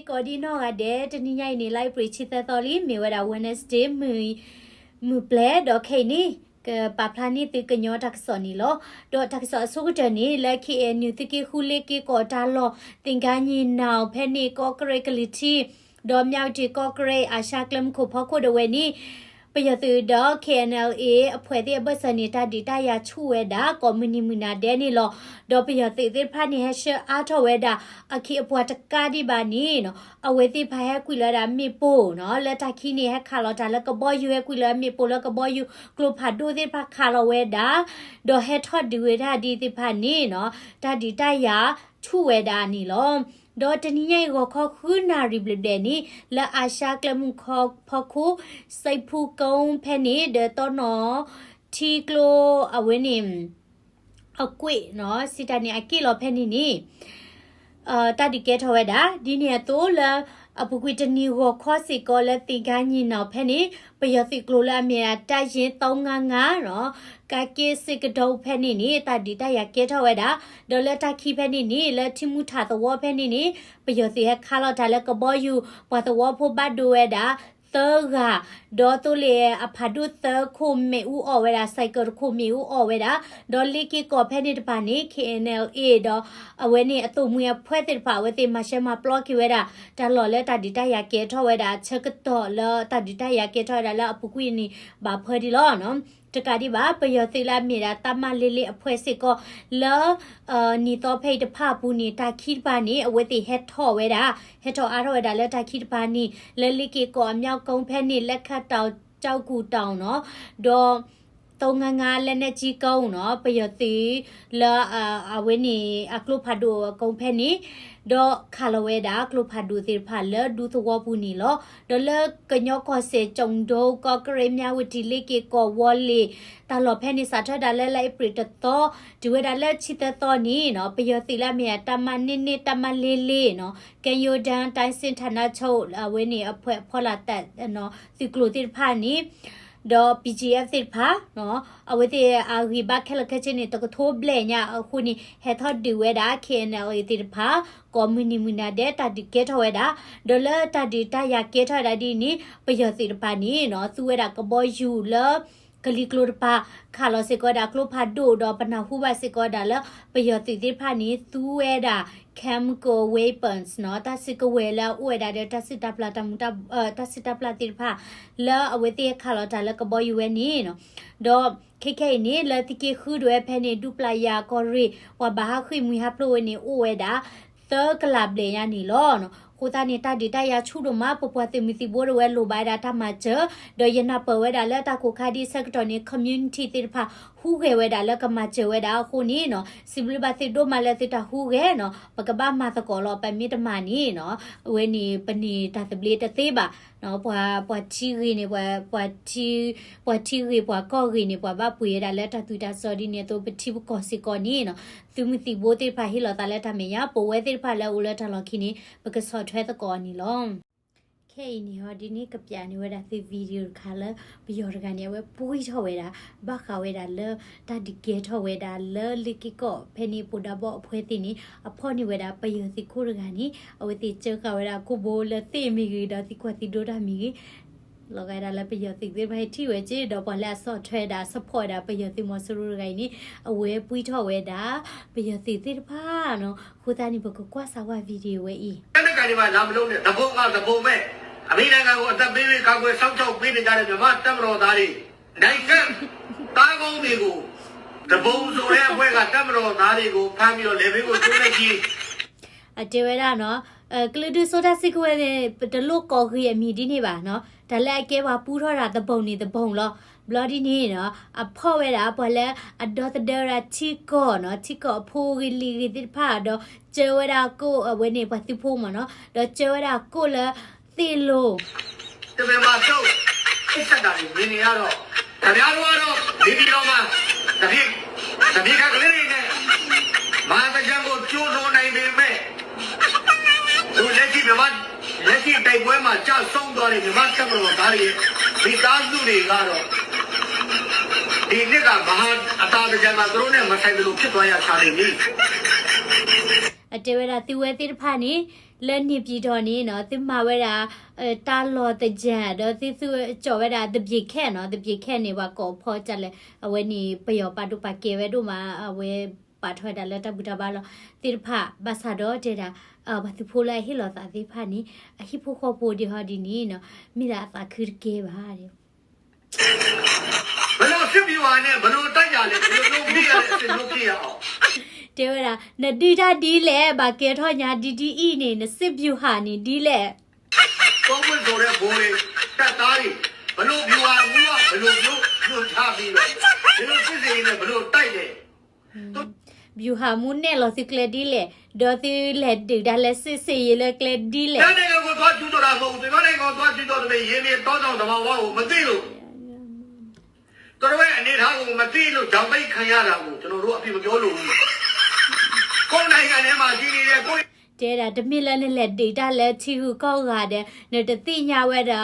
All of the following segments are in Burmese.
ကောဒီနောကတဲ့တနည်းရိုက်နေလိုက်ပရိချစ်တော်လီမြေဝဒ Wednesday မူပလဲတော့ခိနေကပပလာနီတေကညောတက်စောနီလောတော့တက်စောဆုကတနီလက်ခိအနူတကိခုလေကိကောတာလောတင်ကညင်းနောင်ဖဲနေကောကရကလီတီဒေါ်မြောက်တီကောကရအာရှာကလမ်ခုဖောခိုဒဝဲနီပယသူတော့ KNLA အဖွဲ့တဲ့ဘတ်စနေတာဒီတရချူဝဲတာကွန်မြူနီမနာဒဲနီလောတော့ပယသူတဲ့ဖာနေဟရှအားထဝဲတာအခီအပွားတကားဒီပါနီနော်အဝဲတိဖာဟဲကွီလာတာမြေပို့နော်လက်တခီနေဟခါလောတာလကဘောယူဟဲကွီလာမြေပို့လကဘောယူကလုဖာဒိုတဲ့ဖာခါလောဝဲတာတော့ဟဲထော့ဒီဝဲတာဒီတိဖာနီနော်တာဒီတရချူဝဲတာနီလောဒေါ်တနီရဲ့ကိုခေါခုနာရီဘလဒဲနီလာအာရှာကလမှုခေါဖခုစိတ်ဖူကုံဖဲနေဒေတော်နော်တီကလိုအဝင်းနေအကွေနော်စီတနီအကီလောဖဲနေနီတတိကဲထော်ဝဲတာဒီနေတော့လာအပကွေတနီကိုခေါ်စီကောလက်တင်ကညင်းနော်ဖဲနေပယစီကလိုလာမြေတိုက်ရင်355နော်ကာကေစကဒုဖဲနေနီတတိတရကဲထော်ဝဲတာဒေါ်လက်တခိဖဲနေနီလက်တိမှုထာတော်ဖဲနေနီပယစီဟခါလောတာလက်ကဘောယူပတော်ဖို့ဘတ်ဒိုဝဲတာသောကဒေါ်တူလေအဖဒုသခုမေဦးအော်ဝဲတာစိုက်ကခုမေဦးအော်ဝဲတာဒေါ်လီကီကောဖဲနေတပါနေ KNLA ဒေါ်အဝဲနေအတုံမွေဖွဲ့တဲ့ပါဝဲတဲ့မရှမပလော့ကီဝဲတာတလော်လဲတဒီတရကဲထော်ဝဲတာချက်ကတော့လတဒီတရကဲထော်ရလာအပကွေနီဘာဖွဲ့ဒီလောနော်တကဒီပါပယသိလာမြေတာတမလေးလေးအဖွဲစစ်ကောလောနီတော့ဖိတ်တဖပူနေတာခိပါနေအဝဲတိဟက်ထော်ဝဲတာဟက်ထော်အားထော်ဝဲတာလက်တခိပါနေလဲလိကေကောအမြောက်ကုန်းဖဲနေလက်ခတ်တောင်ကြောက်ကူတောင်နော်ဒေါ်355လက်နဲ့ကြီးကုန်းနော်ပယတိလာအဝဲနေအကလုဖာဒိုကုန်းဖဲနေဒေါ်ခါလဝဲတာကလုဖာဒူတိဖာလဒူသဝပူနီလောဒေါ်လကညောခေါ်စေကြုံဒိုကောကရေမြဝတီလိကေကောဝလီတာလောဖဲနေစာထဒါလဲလိုက်ပရတတော့ဒီဝဲဒါလက်ချစ်တော့နီနော်ပယတိလာမြေတမနစ်နစ်တမလေးလေးနော်ကန်ယိုဒန်တိုင်းစင်ဌာနချုပ်အဝဲနေအဖွဲဖောလာတက်နော်စီကလိုတိဖာနီဒေါ် PGF စစ်ဖာနော်အဝတိအာဂီဘခလခချင်းနေတကထိုးဘလဲညာအခုနေဟက်ထော့ဒီဝဲတာ KNLA တိဖာကွန်မြူနီမနာတဲ့တတိကဲထော်ဝဲတာဒေါ်လာတတိတရကဲထော်တာဒီနီပယစီတပါနီနော်သူဝဲတာကဘောယူလာကလီကလိုပါခါလောစေကောဒါကလိုဖာဒိုဒေါ်ပနာဟူဘစေကောဒါလပယတိတိဖာနီသူဝဲတာchemical weapons နော်တစစ်ကဝဲလာဥဝဲတာတဲ့တစစ်တပလာတမတတစစ်တပလာတိဖာလာအဝဲတိခါလောတာလကဘောယူဝဲနီနော်ဒေါ်KK နေလတိကေခူဒွဲဖဲနေဒူပလာယာကောရီဝဘာခိမွေဟပလိုနေဥဝဲတာသကလပ်လေယာနီလောနော်ကိုတာနေတာဒီတရချူတို့မှာပပွားတင်မီစီဘိုးဝဲလိုပါတာတမချဒေယနာပဝဲတာလက်တာကိုခါဒီဆက်တော်နေ community တိဖာဟူခဲဝဲတာလက်ကမချဝဲတာခုနီနော်စီဘလဘစီတို့မလက်စစ်တာဟူခဲနော်ပကပမသကောလောပမီတမနီနော်ဝဲနီပနီတာတပလီတသေးပါနော်ပွာချီရီနေပွာချီရီပွာကောရီနေပွာဘပွေတာလက်တာသူတာစော်ဒီနေတော့ပတိဘကောစီကောနီနော်သူမီတီဘိုတိဖာဟီလောတာလက်တာမေယာပဝဲတိဖာလဲဦးလက်ထလောခီနီပကဆော့ထွဲတကောနီလောခဲနီဟောဒီနေ့ကပြန်နေဝဲတာဒီဗီဒီယိုခါလဘီယောရကနေဝဲပူးထော်ဝဲတာဘခါဝဲတာလတာဒီကေထော်ဝဲတာလလီကီကောဖဲနီပူဒါဘောအဖွဲတင်နီအဖော်နေဝဲတာပယစီခိုရကနေအဝဲတိချေကဝဲတာကိုဘိုလသိမီကြီးတာဒီကွတီဒိုတာမီကြီးလောကရလာပယတိဒီဘိုင်တီဝဲကြီးတော့ဘလာဆော့ထွဲတာဆဖော်တာပယတိမဆရူရိုင်းနီအဝဲပူးထော်ဝဲတာပယတိတိဖာနော်ခိုတာနီဘကကွာစာဝဗီဒီယိုဝဲဤတဲ့ကဒီမှာလာမလုံးနဲ့တဘုံကတဘုံမဲ့အမေနိုင်ငံကိုအသက်ပေးပြီးကာကွယ်စောင့်ရှောက်ပေးနေကြတဲ့မြန်မာတပ်မတော်သားတွေနိုင်ငံတားကောင်းတွေကိုတဘုံဆိုတဲ့အဖွဲ့ကတပ်မတော်သားတွေကိုဖမ်းပြီးတော့လေဘေးကိုတွန်းလိုက်ကြီးအတေဝဲတာနော်ကလဒူဆိုတာစစ်ခွဲတဲ့တလုတ်ကော်ခရီအမီဒီနေပါနော်ဒါလည်းအကဲပါပူးထော်တာတဘုံနေတဘုံလောဘလော်ဒီနေနော်အဖော်ဝဲတာပေါ်လဲအဒေါ်တဒရာချီကောနော်ချီကောဖိုဂီလီတိဖာတော့ကျဲဝဲတာကိုဝဲနေပါတိဖို့မနော်တော့ကျဲဝဲတာကိုလဲတီလိုတပည့်မတော့အစ်စတာနေနေရတော့တရားတော်ကတော့ဒီဒီတော့မှတပည့်ကကလေးတွေနဲ့မာတကြံကိုကျိုးတော်နိုင်ပေမဲ့သူလက်ရှိမြန်မာလက်ရှိတိုက်ပွဲမှာကြောက်ဆုံးသွားတဲ့မြန်မာတပ်မတော်သားတွေမိသားစုတွေကတော့ဒီနှစ်ကမဟာအတားတကြံမှာသူတို့နဲ့မဆိုင်ဘူးလို့ဖြစ်သွားရချာနေပြီအတေဝဲတာတီဝဲတိဖာနေ လက်နေပြီးတော့နေနော်သူမဝဲတာတာလောတကြံတော့သူကြော်ဝဲတာတပြေခက်နော်တပြေခက်နေပါကောဖောချက်လဲအဝဲနေပယောပါတို့ပါကေဝဲတို့မှာအဝဲပါထွက်တာလက်တပူတာပါလောတိဖဘာသာတော့တဲ့တာဘာသူဖိုးလိုက်ဟီလောသာတိဖနီအဟိဖိုခေါ်ပိုဒီဟာဒီနီနော်မိလာသာခရကေပါတဲ့ ဘယ်လိုဖြစ်ပြီးပါနဲ့ဘယ်လိုတိုက်ကြလဲဘယ်လိုလုပ်ပြီးရလဲအစ်လုပ်ပြရအောင် တဲဝဲတာနဒီတာဒီလဲဘာကေထောညာဒီဒီအီနေနစစ်ပြူဟာနေဒီလဲ ကောင်းဝင်ဆိုတဲ့ဘိုးလေးတက်သားကြီးဘယ်လိုပြူဟာဘူးကဘယ်လိုမျိုးညှို့ချပြီးတော့ဒီလိုစစ်စီနဲ့ဘယ်လိုတိုက်တယ် ဗျူဟာမူနဲ့လောစီကလက်ဒီလေဒေါ်စီလက်ဒီဒါလက်စစ်စီရလက်ကလက်ဒီလေ တဲ့နိုင်ငံကိုသွားကျူးတော့တာမဟုတ်ဘူးဒီနိုင်ငံကိုသွားကျူးတော့တယ်ရင်းနေတောင်းတောင်းတဘာဝကိုမသိလို့တော်တော်ရဲ့အနေထားကိုမသိလို့ဂျောင်ပိတ်ခံရတာကိုကျွန်တော်တို့အပြစ်မပြောလို့ဘူးကိုယ်နိုင်ငံထဲမှာရှိနေတဲ့ကိုယ် တဲတာတမီလက်နဲ့လက်ဒေတာလက်ချီဟုကောက်လာတဲ့နေတတိညာဝဲတာ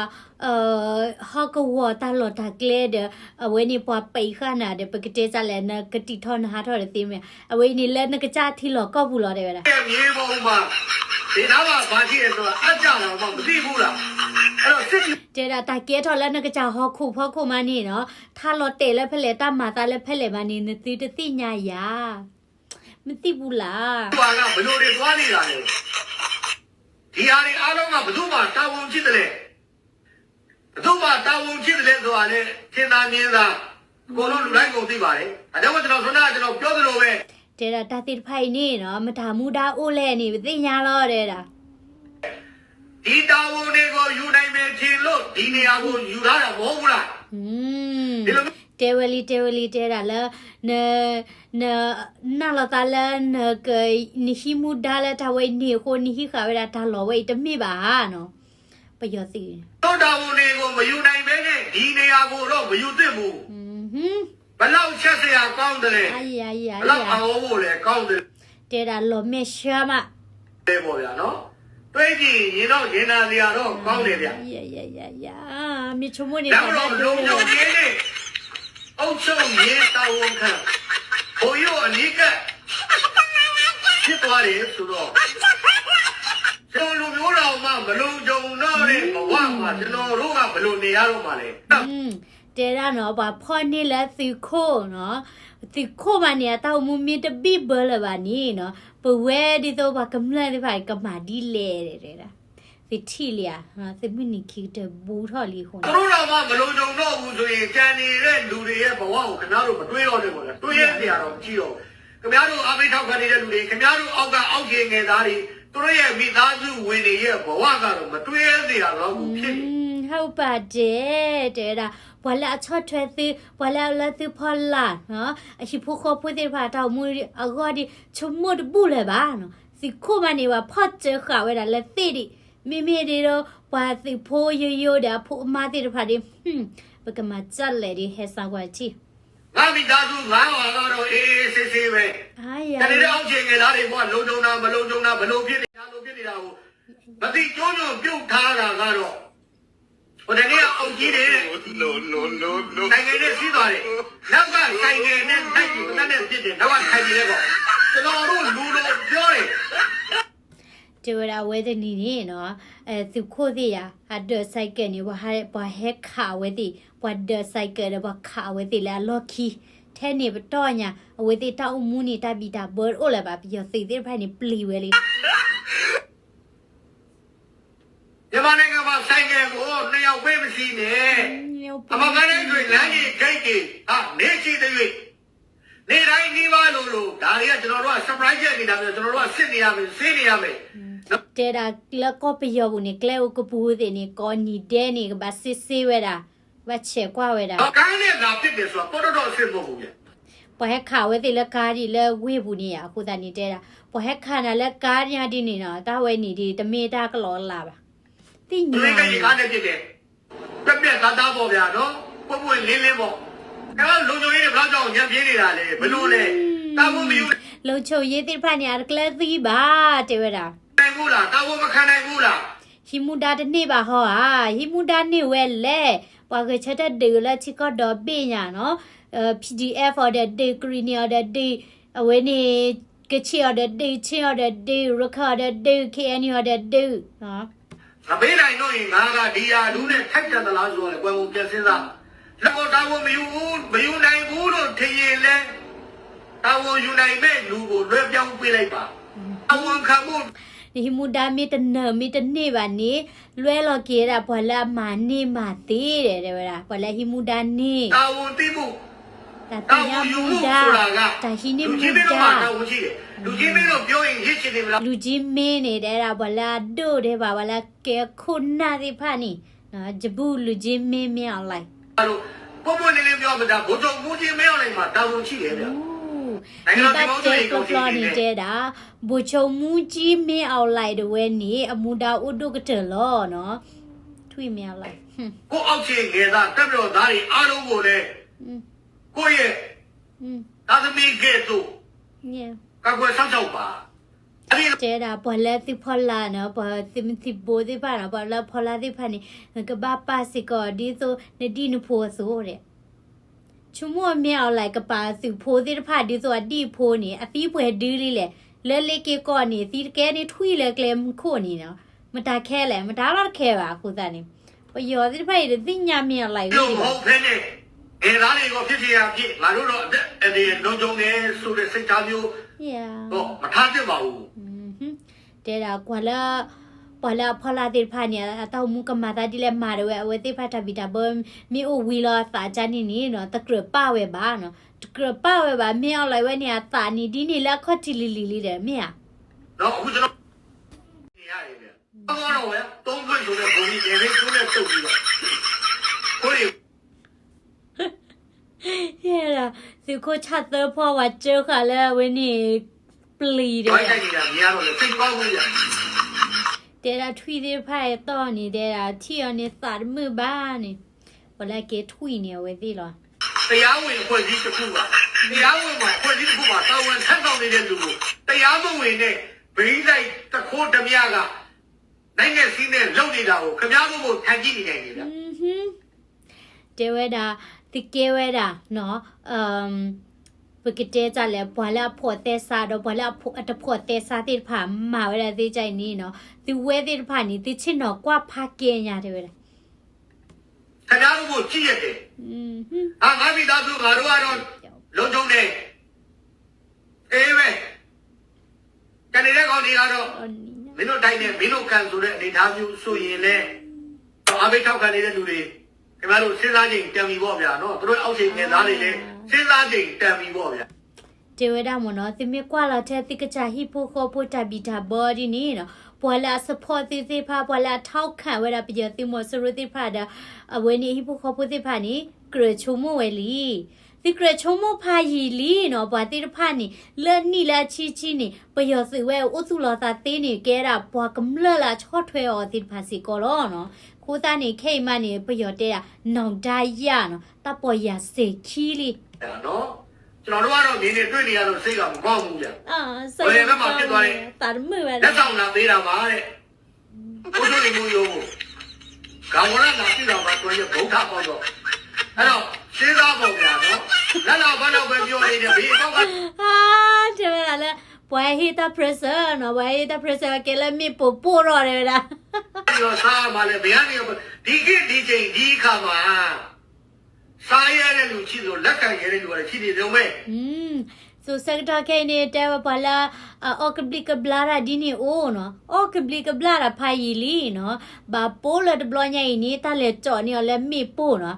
ဟောကဝတာလော်တာကလေတဲ့အဝဲနေပွားပိခနာတဲ့ပကတဲ့ကြလဲနကတိထောနာထော်တဲ့သိမြအဝဲနေလက်နကကြသီလောကောက်ဘူးလောတဲ့ဝဲတာ မြေပုံမှာဒီနားမှာဘာရှိရဆိုတာအကြတာမှမသိဘူးလားအဲ့တော့စစ်တီ တဲတာတကဲထော်လက်နကကြဟောခုဖောခုမနေနော်ထားလော်တဲလက်ဖက်လက်တမာတာလက်ဖက်လက်မနေနတိတတိညာယာမသိဘူးလား ဘာကဘလို့တွေသွားနေတာလဲဒီဟာတွေအားလုံးကဘသူမှတာဝန်ရှိတယ်လေဘသူမှတာဝန်ရှိတယ်လေဆိုတာလေသင်္သာမြင်သာကိုလုံးလူတိုင်းကုန်သိပါတယ်အဲဒါကြောင့်ကျွန်တော်ပြောသလိုပဲ တဲတာတာတိဖိုင်နေနော်မတာမူတာအိုးလဲနေသိညာလောတဲ့တာ ဒီတာဝန်တွေကိုယူနိုင်မယ်ချင်လို့ဒီနေရာကိုယူထားတာမဟုတ်ဘူးလား ဒီလို တဲဝလီတဲတာလဲနာလာတာလဲနကနိဟိမူဒါလဲတာဝဲနေကိုနိဟိခါဝဲတာဒါလောဝဲတမိပါနော်ပယောစီ တော့တာဝန်တွေကိုမယူနိုင်ပဲနဲ့ဒီနေရာကိုတော့မယူသင့်ဘူး ဟွန်း ဘလောက်ချက်စရာကောင်းတယ်လေ အာယာယာ ဘလောက်အောင်ဖို့လေကောင်းတယ် တဲတာလောမေရှာမ လေပေါ့ဗျာနော်တွေးကြည့်ရင်တော့ရင်နာစရာတော့ကောင်းတယ်ဗျာ ယာမိချုံမနေ ဒါမှမဟုတ်လုံလုံကြီးနေအုတ်ချုပ်ရေးတာဝန်ခံဘိုးရိုးအနိကဖြစ်သွားတယ်ဆိုတော့ကျွန်တော်လူမျိုးတော်မှမလုံကြုံတော့တဲ့ဘဝမှာကျွန်တော်တို့ကဘယ်လိုနေရတော့မှာလဲ တဲတာနော်ဘာဖော်နေလဲစီခိုနော်စီခိုမနေတော့မူမီတပိဘလဘာနီနော်ပဝဲဒီတော့ဘာကမလာဒီဘာကမာဒီလေတဲ့တာစီထီလျာနော်စီမနီခီတဘူထော်လီခွန် သူတို့တော့မှမလုံကြုံတော့ဘူးဆိုရင်ကြံနေတဲ့လူတွေရဲ့ဘဝကိုခင်ဗျားတို့မတွေးတော့နဲ့ပေါ့လေတွေးရစရာတော့ကြည့်တော့ခင်ဗျားတို့အမိထောက်ခံနေတဲ့လူတွေခင်ဗျားတို့အောက်ခြေငယ်သားတွေသူတို့ရဲ့မိသားစုဝင်တွေရဲ့ဘဝကတော့မတွေးရစရာတော့ဘူးဖြစ်နေ ဟုတ်ပါတယ်တဲ့တာဘဝလာချော့ထွဲသဘဝလာလာသဖော်လာနော်အရှိဖို့ခေါ်ဖွေးတဲ့ဖာတော့မူအကောဒီချုံမတ်ဘူးလေပါနော်စီခိုမနေပါဖတ်ချခါဝဲတာလက်သိဒီမိမိတွေတော့ဘာစီဖိုးရိုးတာဖို့အမတဲ့ဖာဒီဘကမချက်လေဒီဟဲဆောင်ဝချီ ငါမိသားစုငါဟာကတော့အေးအေးဆေးဆေးပဲ အာယာ တကယ်တော့အောက်ခြေငယ်သားတွေကလုံကြုံတာမလုံကြုံတာဘလို့ဖြစ်နေတာလို့ဖြစ်နေတာကိုမသိကျိုးကျုံပြုတ်ထားတာကတော့ဟိုတနေ့အောက်ကြီးတွေနိုင်ငံနဲ့စီးသွားတယ်နောက်ကဆိုင်ငယ်နဲ့တိုက်ပြီးတန်းနဲ့ဖြစ်တယ်နောက်ကခိုင်ကြီးတဲ့ပေါ့ကျွန်တော်တို့လူလိုပြောတယ် ကျေဝရဝဲတဲ့နီနေနော်သူခိုးသေးရဟာဒဆိုင်ကနေဘာဟဲခါဝဲတိဘာဒဆိုင်ကရဘာခါဝဲတိလာလော်ခီထဲနေဘတော့ညာအဝဲတိတောက်မူနေတပိတာဘောအိုလာပါပြီးသိသေးဖိုင်နေပလီဝဲလေး မြန်မာနိုင်ငံမှာဆိုင်ငယ်ကိုနှစ်ယောက်ပဲမရှိနဲ့အမကန်တဲ့တွေလမ်းကြီးဂိတ်ကြီးဟာနေရှိတဲ့တွေနေတိုင်းနှီးပါလို့ဒါတွေကကျွန်တော်တို့က surprise ချက်နေတာမျိုးကျွန်တော်တို့ကစစ်နေရမယ်ဆေးနေရမယ် တဲတာလကောပယောဘူးနေကလဲကပူးတဲ့နေကောနီတဲနေဘာစစ်စေးဝဲတာဘာချက်ကွာဝဲတာ ကန်းနဲ့လာဖြစ်တယ်ဆိုတော့တော်တော်အစ်မဟုတ်ဘူးဗျ ဘာဟဲခါဝဲတိလက်ကားဒီလဲဝေးဘူးနေရခုတန်နေတဲတာဘာဟဲခါနာလက်ကားညာဒီနေနော်တာဝဲနေဒီတမေတာကလောလာပါတိ ဒီ ညာ ကိစ္စနဲ့ဖြစ်တယ်ပြက်သားပေါ့ဗျာနော်ပွပွလင်းပေါ့အဲ့တော့လုံချုံရေးတွေဘယ်တော့ညံပြင်းနေတာလဲဘလို့လဲတာဝန်မယူ လုံချုံရေးတိဖာနေရကလဲသီးပါတဲဝဲတာ နိုင်ဘူးလားတာဝန်မခံနိုင်ဘူးလား ဟီမူဒါတနေ့ပါဟောဟာဟီမူဒါနေဝဲလဲဘာကချက်တဲ့ဒေလာချီကတော့ပညာနော်PDF for the degree near the day အဝဲနေက ကချီရတဲ့ဒူချီရတဲ့ဒူရခတဲ့ဒူ KN ရတဲ့ဒူနော် ငါပေးနိုင်တော့ရင်ငါကဒီယာလူနဲ့ထိုက်တယ်သလားဆိုတော့ကွယ်ကိုပြန်စဉ်းစားလက်ကိုတောင်းဖို့မယူနိုင်ဘူးလို့ထင်ရင်လဲတောင်းဖို့ယူနိုင်မဲ့လူကိုလွှဲပြောင်းပေးလိုက်ပါအဝန်ခံမှု ဒီမူဒါမီတနမီတနေပါနေလွဲလော်ကေတာဘလာမာနေမာသေးတယ်တဲ့ဗျာဘလာဟီမူဒါနေ တာဝန်သိမှု တာတ တာ ညာ ဝန်ယူ မူ မှု ဒါ ဆိုတာက တာဟီနေ လူ မူ ကြီးမင်းတို့ ဒါ မှာတာဝန်ရှိတယ်လူကြီးမင်းတို့ပြောရင်ရစ်ချင်တယ်မလား လူကြီးမင်းနေတဲ့တာဘလာဒိုတဲ့ပါဘလာကဲခုနာဒီဖာနီနော်ဂျဘူးလူကြီးမင်းမြောက်လိုက် အဲ့လိုပုံပုံနေနေပြောမှာဒါဘုံမူကြီးမင်းအောင်လိုက်မှာတာဝန်ရှိတယ်ဗျာ ဒီပတ်တဲ့ပပလာနေတာဘူချုံမူကြီးမင်းအောင်လိုက်တဲ့ဝဲနေအမူဒါဥဒုကတလောနော်ထွေမြောက်လိုက်ဟွန်း ကိုအောက်ခြေငယ်သားတက်ပြီးတော့သားတွေအားလုံးကိုလည်းကိုယ့်ရဲ့ သာသမီကဲ့သို့ ည ကကွယ်ဆောက်ရှောက်ပါအဲ့ဒီ တဲတာဘလက်တိဖလာနော်ဘတိမတိဘိုဒီပါနော်ဘလာဖလာဒီဖာနီကဘာပါစီကောဒီဆိုနဒီနဖိုဆိုတဲ့ချုံမမြောက်လိုက်ကပါစုဖိုးဒီဖာဒီဆိုအတိဖိုးနေအသီးပွဲဒီးလေးလေလဲလေကေကောနေသီကဲနေထွီလေကလဲခို့နေနော်မတာခဲလဲမတာတော့ခဲပါခုသားနေပယောဒီဖာဒီသိညာမြောက်လိုက် လို့မဟုတ်ဖ ೇನೆ အဲသားတွေကိုဖြစ်ချင်ရဖြစ်ငါတို့တော့အဲ့ဒီလုံခြုံနေဆိုတဲ့စိတ်ထားမျိုး ယာ တော့မထားသင့်ပါဘူး တဲတာကွာလာပလာဖလာတိဖာနီအတောမူကမာတာဒီလေမာရဝဲအဝဲတိဖာတာဘီတာဘမီအိုဝီလာသာချာနီနီနော်တကရပါဝဲပါနော်တကရပါဝဲပါမြောက်လိုက်ဝဲနေတာနီဒီနီလက်ခေါတီလီလီလီတဲ့မြေ တော့အခုကျွန်တော်နေရတယ်ဗျတော့ပဲသုံးခွင့်ဆိုတဲ့ဘုံကြီးတွေကျိုးနဲ့တုတ်ပြီးတော့ကိုယ် Yeah, so ko chatter po wa jo khala when ni pli တွေ de. တိုက်နေတာမြင်ရတော့လေစိတ်ကောင်းဘူးဗျ De la thui de phai to ni de la thi on ni sa mu ba ni. Wala ke thui ni we ti lo. တရားဝင်အဖွဲ့အစည်းတစ်ခုပါတရားဝင်မှာအဖွဲ့အစည်းတစ်ခုမှာတာဝန်ထမ်းဆောင်နေတဲ့လူကိုတရားမဝင်တဲ့ဘိန်းလိုက်တခိုးဓမြကနိုင်ငံစည်းနဲ့လုံနေတာကိုခင်ဗျားတို့ကိုထန်ကြည့်နေနိုင်နေဗျ De we da ti ke we da noပကတဲ့ကြလဲဘွာလာဖို့တဲ့စားတော့ဘွာလာဖို့အတဖို့တဲ့စားတိဖာမာဝဲတဲ့ကြိုင်နီနော်ဒီဝဲတဲ့ဖာနီတိချင်တော့ကွာဖာကဲညာတယ်ဝဲ ခင်ဗျားတို့ကိုကြည့်ရတယ်ငါမိသားစုငါတို့ကတော့လုံခြုံတယ်အေးပဲကနေတဲ့ကောင်တွေကတော့မင်းတို့တိုင်းနဲ့မင်းတို့ကန်ဆိုတဲ့အနေထားမျိုးဆိုရင်လည်းအဘိထောက်ခံနေတဲ့လူတွေခင်ဗျားတို့စဉ်းစားချိန်တန်ပြီပေါ့ဗျာနော်တို့အောက်ချိန်ငယ်သားတွေလည်းစဉ်းစားချိန်တန်ပြီပေါ့ဗျာ တေဝဒမနောတိမေကွာလာတဲ့တိကချာဟီပိုခိုပိုတာဘီတာဘော်ဒီနီနော်ပွာလာ support တိဖာပွာလာထောက်ခံဝရပြတိမောစရတိဖာဒါအဝဲနေဟီပိုခိုပိုတိဖာနီကရချုံမဝဲလီဒီကရချုံမဖာယီလီနော်ဘွာတိဖာနီလဲနီလာချီချီနီပယောစီဝဲဥစုလောတာတေးနေကဲတာဘွာကမလလာချော့ထွဲော်တိဖာစီကောလောနော်ခိုးသားနေခိတ်မနေပယောတဲတာနောင်ဒိုင်ရနော်တပေါ်ရစေခီလီ နော်ကျွန်တော်တို့ကတော့နေနေတွေ့နေရတော့စိတ်ကမကောင်းဘူးဗျာ အာစိတ်တာမှုပဲ လက်ဆောင်လာပေးတာပါတဲ့ဘုရားရှင်ကိုယောခေါဝရနာပြည်တော်မှာတွေ့ရဗုဒ္ဓပေါ့တော့အဲ့တော့စဉ်းစားပေါ့ဗျာနော်လက်လောက်ဘာလို့ပဲပြောနေတယ်ဘေးတော့က အာကျမလာဘွယ်ဟီတာပရက်ဆာနော်ဘွယ်ဟီတာပရက်ဆာကလည်းမပို့ပို့တော့တယ်လား ပြောစားမှလည်းဘယ်ကနေဒီကိဒီချိန်ဒီခါမှာစားရတဲ့လူရှိလို့လက်ခံရတဲ့လူကလည်းရှိနေတယ်မဲ့ so sector ke ni te bala okblik blara dini o no okblik blara phai li no ba polo de blonya ni ta le cho ni le mi po no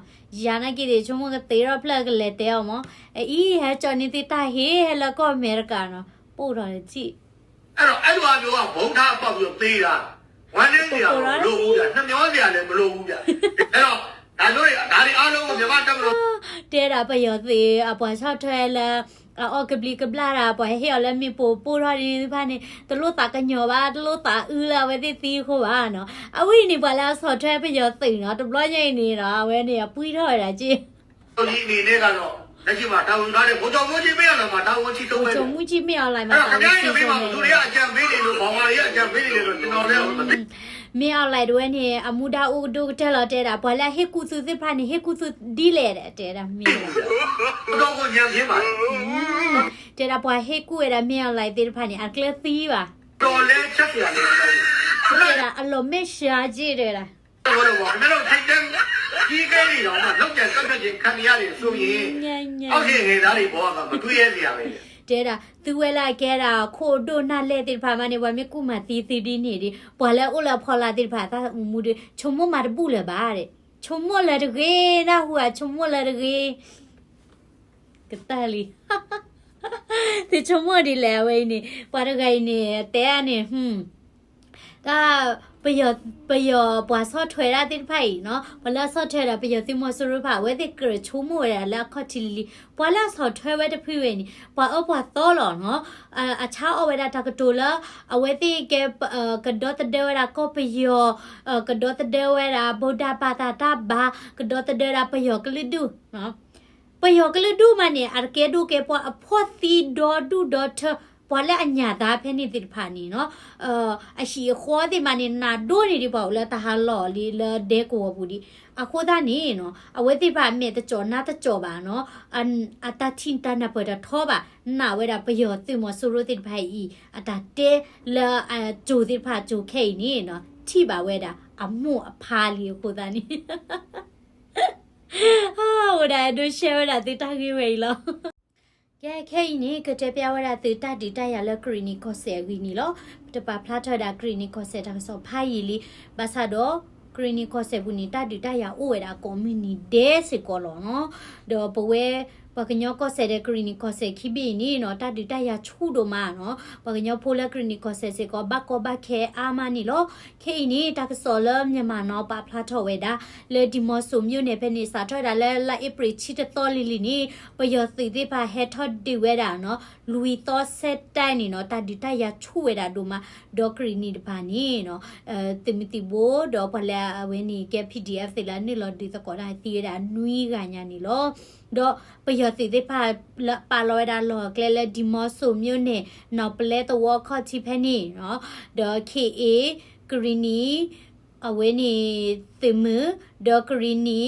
yana ki de chomo ke te ra plug le te mo e he cho ni ti ta he la ko america no po ro le chi အဲ့တော့အဲ့လိုမျိုးကဘုံသားပေါက်ပြီးသေးတာဝမ်းနေကြရလို့လို့ဘူးဗျာနှမျောစရာလည်းမလိုဘူးဗျာအဲ့တော့ဒါတို့ဒါတွေအားလုံးကိုမြမတက်မလို့ te ra pa yo ti a pa cha thwe la okblik blara pa he le mi po ro ni pha ni to lo ta ka nyo ba to lo ta u la we ti kho ba no a wi ni pa la so thwe pa yo ti no to blonya ni ra we ni pui tho ra chi ဒီအနေနဲ့ကတော့လက်ရှိမှာတာဝန်ထားတဲ့ဘုံတော်မကြီးပေးရတော့မှာတာဝန်ချီသုံးပဲ 就母鸡苗来嘛， အဲ့တော့ခင်ဗျားတို့ပေးမှာသူတွေကအကြံပေးနေလို့ဘောင်မာတွေကအ ကြမေးနေတယ်တော့ကျွန်တော်လည်းမသိ မြေအောင်လိုက်တော့နေအမူဒါဦးဒုတဲလာတဲတာဘာလဲဟေကူစုစစ်ဖာနေဟေကူစုဒီလေတဲ့တာမြေ တော့ကိုညံပြင်းပါ တဲတာဘာဟေကူရတာမြေအောင်လိုက်တဲ့ဖာနေအကလသီးပါ တော်လဲချက်ပြရတယ် တဲတာအလုံးမရှာကြည့်တယ်လား ဟုတ်တော့ဘာလို့ထိုက်တန်းကြီးကဲနေတော့မှလောက်ကျန်ကတ်ကတ်ချင်းခံရရတယ်ဆိုရင် ညံ့ညံ့ အောက်ခေငယ်သားတွေဘောကမတွေ့ရစရာပဲ တဲတာသူဝဲလိုက်ခဲ့တာခို့တို့နာလဲတဲ့ဖာမနေဝမြကူမတီတီဒီနေဒီဘာလဲအိုလာဖော်လာတဲ့ဖာသာမူဒချုံမမာဘူးလေပါတဲ့ချုံမလာတကေနာဟွာချုံမလာတကေကတလီဒီချုံမဒီလဲဝဲနေပါရဂိုင်နေတဲအနေဒါပယောပွားစောထွေရတဲ့ဖိုင်နော်ဘလာစောထွေရပယောတိမဆရဖာဝဲတဲ့ကရချုံမရလာခတ်တီလီပွာလာစောထွေဝဲတဲ့ဖိဝဲနေပွာအပွားသောလောနော်အခြားအဝဲတာကတိုလာအဝဲတဲ့ကကဒေါတဒေဝရာကောပယောကဒေါတဒေဝရာဗုဒ္ဓပါတာတာဘာကဒေါတဒေရာပယောကလီဒူနော်ပယောကလီဒူမနေအကေဒူကေပွာအဖို့တီဒေါ်ဒူဒေါ်ထပွာလဲအညာသားဖဲနေတိဖာနီနော်အရှိခေါ်ဒီမနေနာဒိုနေဒီပေါ့လဲတဟာလော်လီလဲဒဲကိုဘူးဒီအခုသားနေနော်အဝဲတိဖာမေတကြောနာတကြောပါနော်အတချင်းတနာပဒထောပါနာဝဲတာပယောတိမဆူရတိဖိုင်ဤအတတဲလာဂျိုတိဖာဂျိုခိနေနော်ထိပါဝဲတာအမှုအဖာလီကိုသားနေဟာဝဲတာဒုရှဲဝဲတာတိတကြီးဝဲလောကဲခဲနေကတဲ့ပြဝရတဲ့တတ်ဒီတရလကရီနီကိုဆယ်ဂီနီလောတပဖလာထတာကရီနီကိုဆယ်တာဆိုဖိုင်လီဘာသာတော့ကရီနီကိုဆယ်ဘူးနီတတ်ဒီတရအိုဝဲတာကွန်မြူနီဒေးစီကောလောနော်ဒေါ်ပဝဲပကညောကိုဆယ်တဲ့ကရီနီကိုဆယ်ခိဘီနီနော်တတ်ဒီတရချူတို့မှာနော်ပကညောဖိုလကရီနီကိုဆယ်စေကောဘကောဘခဲအာမနီလောခဲနီတကဆောလမြန်မာနော်ပဖလာထောဝဲတာလေဒီမောဆူမြို့နယ်ဖက်နေစာထောတာလဲလာဧပြီချီတတော်လီလီနီပယောစီတိပါဟက်ထော့ဒီဝဲတာနော်လူဝီတော့ဆက်တိုင်းနီနော်တတ်ဒီတရချူဝဲတာတို့မှာဒေါကရီနီတပါနီနော်တင်မီတီဘိုဒေါ်ပလာဝဲနီက PDF သီလာနီလောဒီတကောတာတီးတာနွီးကညာနီလောတော့ပယောစီတိပါလောဒါလောကလဲဒီမောဆူမြို့နယ်နော်ပလဲတော့ခေါ်ချီဖဲနီနော်ဒေါ် KA ဂရီနီအဝဲနီတင်မဒေါကရီနီ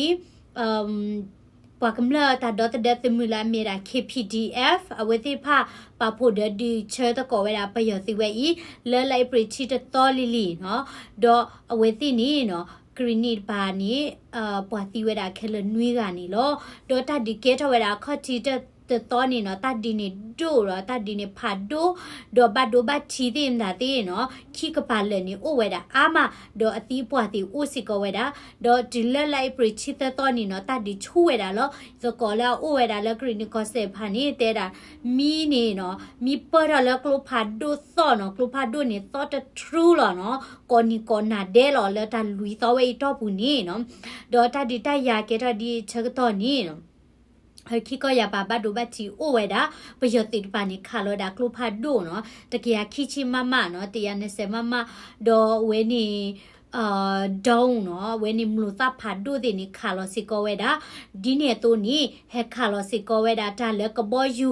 ပကမလာတာဒေါ်တဒတ်မူလာမီရာ KPDF အဝဲတိဖပဖို့ဒဒီချဲတကောဝဲတာပယောစီဝဲဤလဲလိုက်ပရိချီတတော်လီလီနော်တော့အဝဲတိနီနော်ကရီနီပါနီပွာတီဝဲတာခဲလနွေးကနေလောဒေါ်တဒီကဲထဝဲတာခတ်တီတတော်နေနော်တတ်ဒီနေဒိုရတတ်ဒီနေဖာဒိုဒေါ်ဘတ်ဒိုဘတ်ချီတင်တာတဲ့နော်ခိကပါလဲနေအိုဝဲတာအာမဒေါ်အတီးပွားတီအိုစီကောဝဲတာဒေါ်ဒီလက်လိုက်ပရိချီတတော်နေနော်တတ်ဒီချူဝဲတာလောဇကောလာအိုဝဲတာလကရီနီကောဆေဖာနေတဲ့တာမီနေနော်မီပရလကလိုဖာဒိုသောနော်ကလိုဖာဒိုနေသောတထရူလောနော်ကောနီကောနာဒဲလောလတာလူီသောဝဲတော့ဘူးနေနော်ဒေါ်တတ်ဒီတရကေတဒီချက်တော်နေနော်ဟခိကရပါဘဒိုဘချီအိုဝဲတာပယောတိပနိခါလောဒါကလိုဖာဒိုနော်တကယ်ခိချီမမနော်120မမဒေါ်ဝဲနီဒေါင်းနော်ဝဲနီမလို့သဖာဒိုဒီနီခါလောစီကောဝဲတာဒီနေတိုနီဟက်ခါလောစီကောဝဲတာဒါလကဘောယူ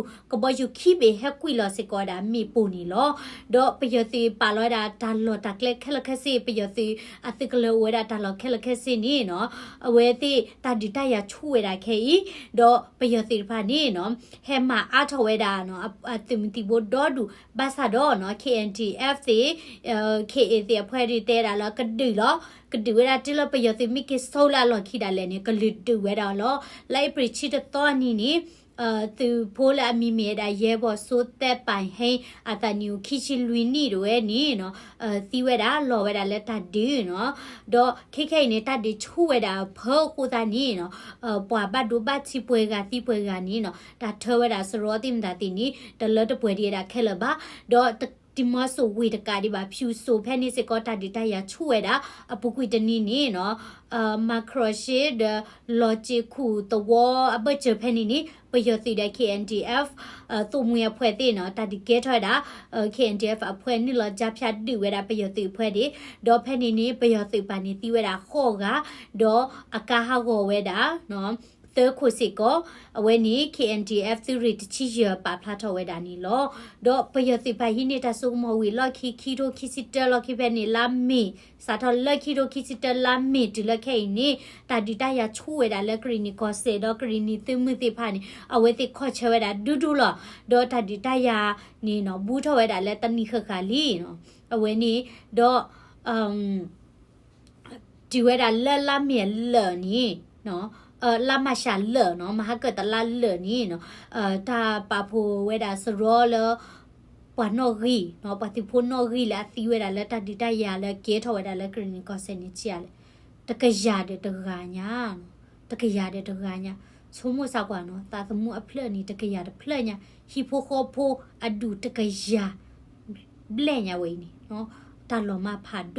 ခိဘေဟက်ကွီလောစီကောတာမီပူနီလောဒေါ်ပယောတိပါလောဒါဒါလောတကလက်ခက်လက်ခက်စီပယောတိအတိကလောဝဲတာဒါလောခက်လက်ခက်စီနီနော်အဝဲတိတာဒီတရချူဝဲတာခဲဤဒေါ်ပယောတိဖာနီနော်ဟဲမာအားထဝဲတာနော်အတိမတီဘိုဒေါ်ဒူဘာသာဒေါ်နော် KNTF စီKA စီအဖွဲဒီတဲတာလောကဒူလောကဒူဝဲတာတိလပယောတိမိကဆောလာလောခိတာလဲနေကလဒူဝဲတာလောလိုက်ပရိချီတတော်နီနီသူဖိုးလာမီမီဒါရဲဘော်ဆိုတဲ့ပိုင်ဟိအတန်ယူခိချီလူနီတို့ရဲ့နီနော်သီဝဲတာလော်ဝဲတာလက်တဒီနော်တော့ခိနေတဒီချူဝဲတာဖောက်ကိုတာနီနော်ပွာဘတ်ဒူဘတ်ချီပွဲကသီပွဲကနီနော်ဒါထဝဲတာစရောတင်တာတီနီတလတ်ပွဲဒီတာခဲလပါတော့ဒီမဆိုဝေတကာဒီပါဖြူဆိုဖဲနေစကောတာဒီတရချူဝဲတာအပုကွီတနီနီနော်မာခရိုရှေဒလောဂျီကူတဝအဘချဖဲနီနီပယောတိဒ KNDF တုံမွေဖွဲ့တဲ့နော်တာဒီကဲထွဲတာ KNDF အဖွဲ့နီလောဂျာဖြတ်ဒီဝဲတာပယောတိဖွဲ့ဒီဒေါ်ဖဲနီနီပယောတိပါနီတီဝဲတာခေါ်ကဒေါ်အကာဟာကိုဝဲတာနော်သ เตอร์คุสิก็เอาไว้นี้ KNDF ซิริตชิเยปาพลาทเวดานี่ลอดอปยติไปหินิตาสุมวิลอคิโดคิสิเตอร์ลอคิเปนี่ลามีสาทอลคิโดคิสิเตอร์ลามีดิลเคนี่ตาดิตายาชูเวดาเลกรีนิก็เซดอกรีนิตึมือติพานี่เอาไว้ติขอเชเวดาดูลอดอตาดิตายานี่เนาะบูทเวดาเลตันนี่คาลีเนาะเอาไว้นี้ดอดิเวดาเลลามีเลนี่เนาะลามาชาเลเนาะมาเกิดตลาเลนี่เนาะถ้าปาโพเวดาสโรเลปานอรีเนาะปฏิพนอรีและติเวดาและตัดดิตายาและเกทเวดาและกรีนิก็เซนิเชียเลตะกยาเดตะกาญาตะกยาเดตะกาญาสมมุติสักว่าเนาะตาสมุอเพลนี่ตะกยาเดเพลญาฮิโปโคโพอดูตะกยาเบลญาเวนี่เนาะตาลอมาพาโด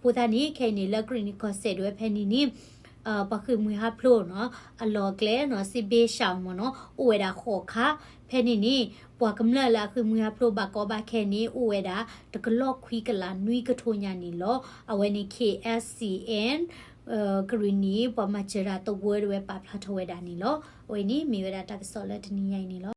ผู้ตานี้แค่นี้และกรีนิก็เซด้วยแพนี่นี่ปะคือมือฮับโผล่เนาะอลอเกลเนาะสิเบชาวมเนาะอเวดาขอค่ะเพนี่นี่ปวกำเนิดละคือมือฮับโผล่บากอบาแค่นี้อเวดาตะกลอกคุยกันละนุยกระโทญานี่ลอเอาไว้ใน KSCN กรีนี้ปอมาเจราตัวเวอร์เวปาพลาทเวดานี่ลอโอ้ยนี่มีเวดาตักสอลตนี่ใหญ่นี่ลอ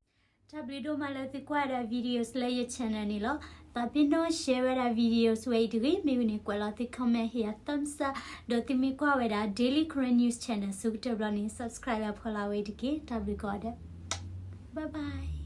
ถ้าวิดีโอมาแล้วติกว่าได้วิดีโอสเลยชแนลนี่ลอแต่พี่น้องแชร์เวลาวิดีโอสวยดีมีวันนี้กว่าเราติดคอมเมนต์ให้ตั้งซะโดยที่มีกว่าเวลา Daily Korean News Channel สุดที่เราเนี่ย subscribe พอเราไว้ดีกี่ทับดีกว่าเด้อบ๊ายบาย